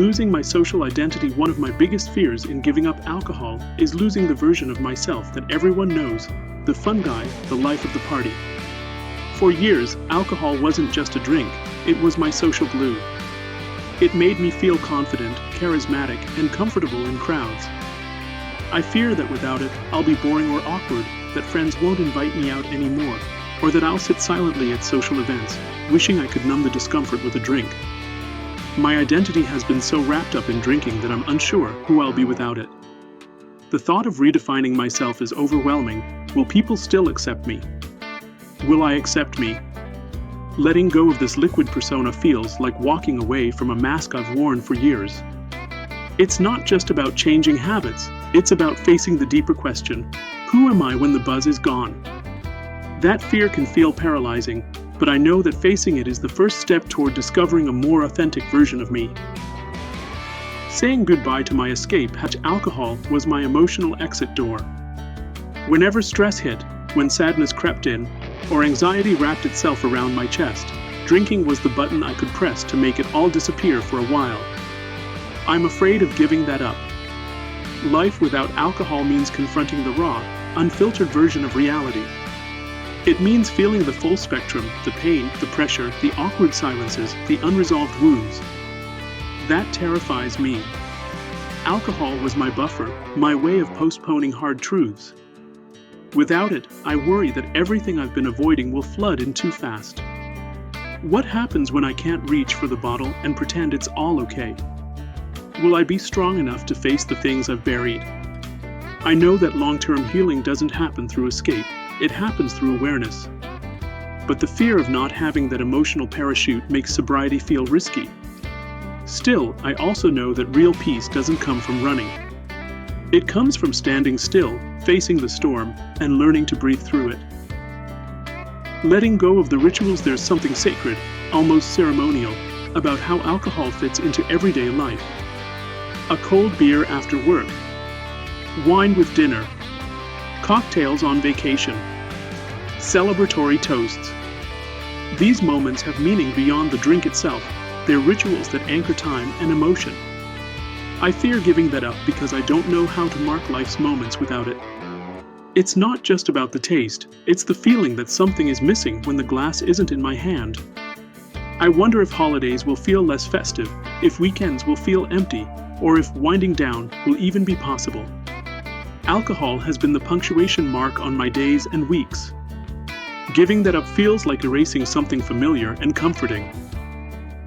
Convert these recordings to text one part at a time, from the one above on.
losing my social identity. One of my biggest fears in giving up alcohol is losing the version of myself that everyone knows, the fun guy, the life of the party. For years, alcohol wasn't just a drink, it was my social glue. It made me feel confident, charismatic, and comfortable in crowds. I fear that without it, I'll be boring or awkward, that friends won't invite me out anymore, or that I'll sit silently at social events, wishing I could numb the discomfort with a drink. My identity has been so wrapped up in drinking that I'm unsure who I'll be without it. The thought of redefining myself is overwhelming. Will people still accept me? Will I accept me? Letting go of this liquid persona feels like walking away from a mask I've worn for years. It's not just about changing habits, it's about facing the deeper question, who am I when the buzz is gone? That fear can feel paralyzing, but I know that facing it is the first step toward discovering a more authentic version of me. Saying goodbye to my escape hatch. Alcohol was my emotional exit door. Whenever stress hit, when sadness crept in, or anxiety wrapped itself around my chest, drinking was the button I could press to make it all disappear for a while. I'm afraid of giving that up. Life without alcohol means confronting the raw, unfiltered version of reality. It means feeling the full spectrum, the pain, the pressure, the awkward silences, the unresolved wounds. That terrifies me. Alcohol was my buffer, my way of postponing hard truths. Without it, I worry that everything I've been avoiding will flood in too fast. What happens when I can't reach for the bottle and pretend it's all okay? Will I be strong enough to face the things I've buried? I know that long-term healing doesn't happen through escape, it happens through awareness. But the fear of not having that emotional parachute makes sobriety feel risky. Still, I also know that real peace doesn't come from running. It comes from standing still, facing the storm, and learning to breathe through it. Letting go of the rituals. There's something sacred, almost ceremonial, about how alcohol fits into everyday life. A cold beer after work, wine with dinner, cocktails on vacation, celebratory toasts. These moments have meaning beyond the drink itself. They're rituals that anchor time and emotion. I fear giving that up because I don't know how to mark life's moments without it. It's not just about the taste, it's the feeling that something is missing when the glass isn't in my hand. I wonder if holidays will feel less festive, if weekends will feel empty, or if winding down will even be possible. Alcohol has been the punctuation mark on my days and weeks. Giving that up feels like erasing something familiar and comforting.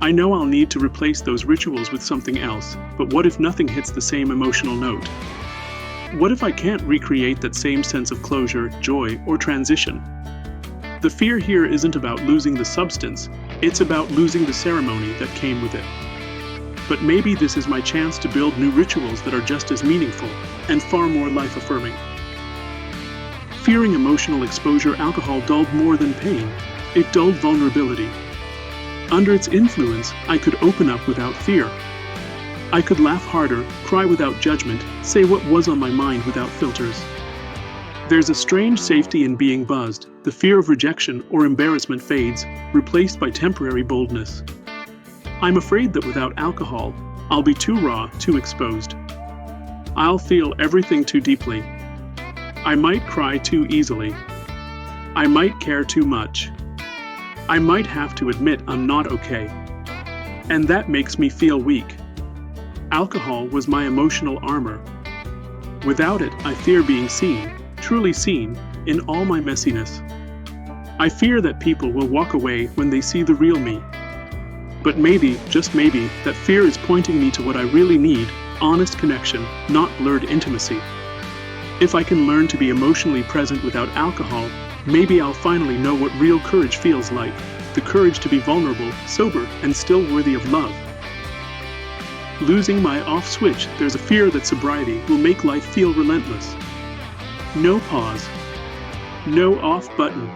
I know I'll need to replace those rituals with something else, but what if nothing hits the same emotional note? What if I can't recreate that same sense of closure, joy, or transition? The fear here isn't about losing the substance, it's about losing the ceremony that came with it. But maybe this is my chance to build new rituals that are just as meaningful and far more life-affirming. Fearing emotional exposure. Alcohol dulled more than pain, it dulled vulnerability. Under its influence, I could open up without fear. I could laugh harder, cry without judgment, say what was on my mind without filters. There's a strange safety in being buzzed. The fear of rejection or embarrassment fades, replaced by temporary boldness. I'm afraid that without alcohol, I'll be too raw, too exposed. I'll feel everything too deeply. I might cry too easily. I might care too much. I might have to admit I'm not okay. And that makes me feel weak. Alcohol was my emotional armor. Without it, I fear being seen, truly seen, in all my messiness. I fear that people will walk away when they see the real me. But maybe, just maybe, that fear is pointing me to what I really need, honest connection, not blurred intimacy. If I can learn to be emotionally present without alcohol, maybe I'll finally know what real courage feels like, the courage to be vulnerable, sober, and still worthy of love. Losing my off switch. There's a fear that sobriety will make life feel relentless. No pause. No off button.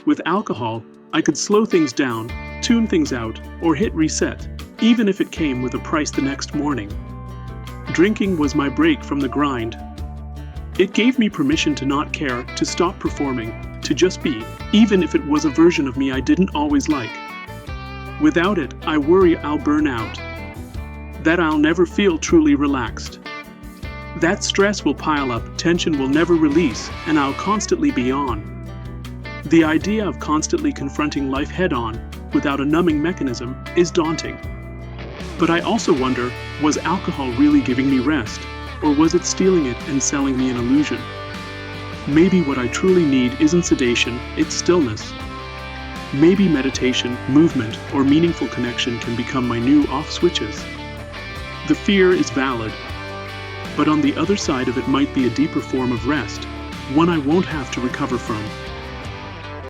With alcohol, I could slow things down, tune things out, or hit reset, even if it came with a price the next morning. Drinking was my break from the grind. It gave me permission to not care, to stop performing, to just be, even if it was a version of me I didn't always like. Without it, I worry I'll burn out. that I'll never feel truly relaxed. That stress will pile up, tension will never release, and I'll constantly be on. The idea of constantly confronting life head-on, without a numbing mechanism, is daunting. But I also wonder, was alcohol really giving me rest, or was it stealing it and selling me an illusion? Maybe what I truly need isn't sedation, it's stillness. Maybe meditation, movement, or meaningful connection can become my new off switches. The fear is valid, but on the other side of it might be a deeper form of rest, one I won't have to recover from.